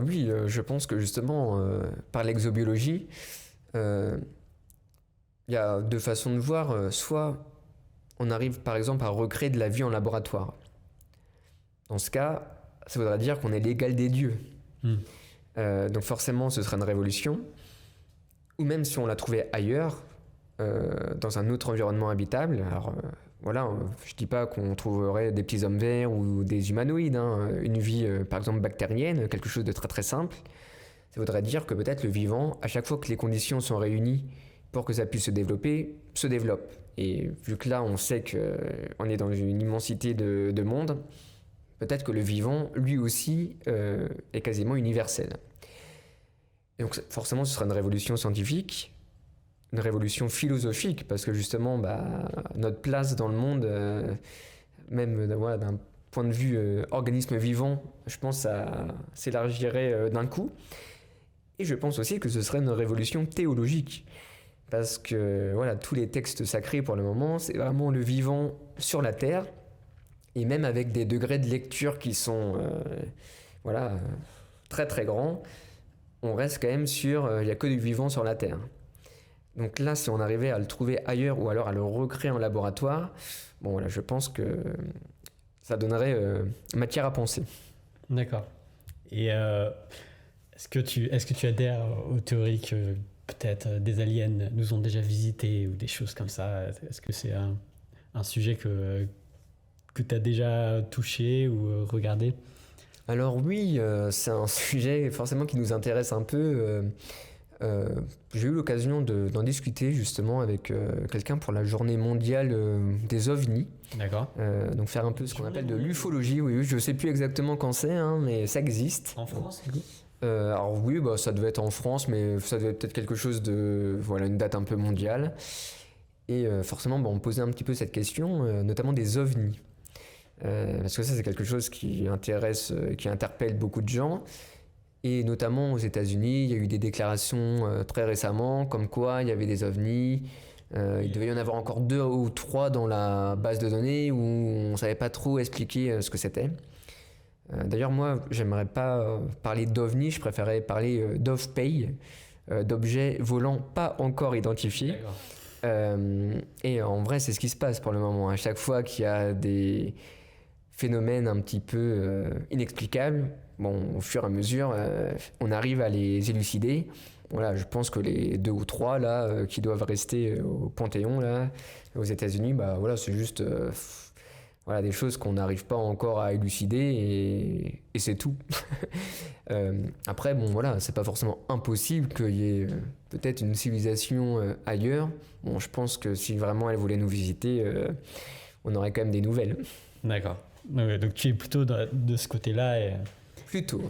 Oui, je pense que justement, par l'exobiologie, euh, il y a deux façons de voir. Soit on arrive par exemple à recréer de la vie en laboratoire. Dans ce cas, ça voudrait dire qu'on est l'égal des dieux. Hmm. Donc forcément, ce serait une révolution. Ou même si on la trouvait ailleurs, dans un autre environnement habitable. Alors voilà, je dis pas qu'on trouverait des petits hommes verts ou des humanoïdes, hein, une vie par exemple bactérienne, quelque chose de très très simple. Ça voudrait dire que peut-être le vivant, à chaque fois que les conditions sont réunies pour que ça puisse se développer, se développe. Et vu que là on sait qu'on est dans une immensité de mondes, peut-être que le vivant, lui aussi, est quasiment universel. Et donc forcément, ce sera une révolution scientifique, une révolution philosophique, parce que justement, bah, notre place dans le monde, même voilà, d'un point de vue organisme vivant, je pense que ça s'élargirait d'un coup. Et je pense aussi que ce serait une révolution théologique, parce que voilà, tous les textes sacrés pour le moment, c'est vraiment le vivant sur la terre, et même avec des degrés de lecture qui sont voilà, très très grands, on reste quand même sur il n'y a que du vivant sur la terre. Donc là, si on arrivait à le trouver ailleurs ou alors à le recréer en laboratoire, bon voilà, je pense que ça donnerait matière à penser. D'accord. Et est-ce que tu adhères aux théories que peut-être des aliens nous ont déjà visités ou des choses comme ça? Est-ce que c'est un sujet que tu as déjà touché ou regardé? Alors oui, c'est un sujet forcément qui nous intéresse un peu. J'ai eu l'occasion d'en discuter justement avec quelqu'un pour la journée mondiale des ovnis. D'accord. Donc faire un peu ce qu'on appelle de l'ufologie. Oui, oui, je sais plus exactement quand c'est, hein, mais ça existe. En France, du coup? Alors oui, bah, ça devait être en France, mais ça devait être peut-être quelque chose de... Voilà, une date un peu mondiale. Et forcément, bah, on me posait un petit peu cette question, notamment des ovnis. Parce que ça, c'est quelque chose qui intéresse, qui interpelle beaucoup de gens. Et notamment aux États-Unis, il y a eu des déclarations très récemment, comme quoi il y avait des ovnis. Il devait y en avoir encore 2 ou 3 dans la base de données où on ne savait pas trop expliquer ce que c'était. D'ailleurs, moi, j'aimerais pas parler d'ovnis, je préférais parler d'OVPAY, d'objets volants pas encore identifiés. D'accord. Et en vrai, c'est ce qui se passe pour le moment. À chaque fois qu'il y a des phénomènes un petit peu inexplicables, bon, au fur et à mesure, on arrive à les élucider. Voilà, je pense que les 2 ou 3 là, qui doivent rester au Panthéon là, aux États-Unis, bah voilà, c'est juste voilà, des choses qu'on n'arrive pas encore à élucider et c'est tout. Après, bon voilà, c'est pas forcément impossible qu'il y ait peut-être une civilisation ailleurs. Bon, je pense que si vraiment elle voulait nous visiter, on aurait quand même des nouvelles. D'accord. Ouais, donc tu es plutôt de ce côté-là. Et... Plutôt.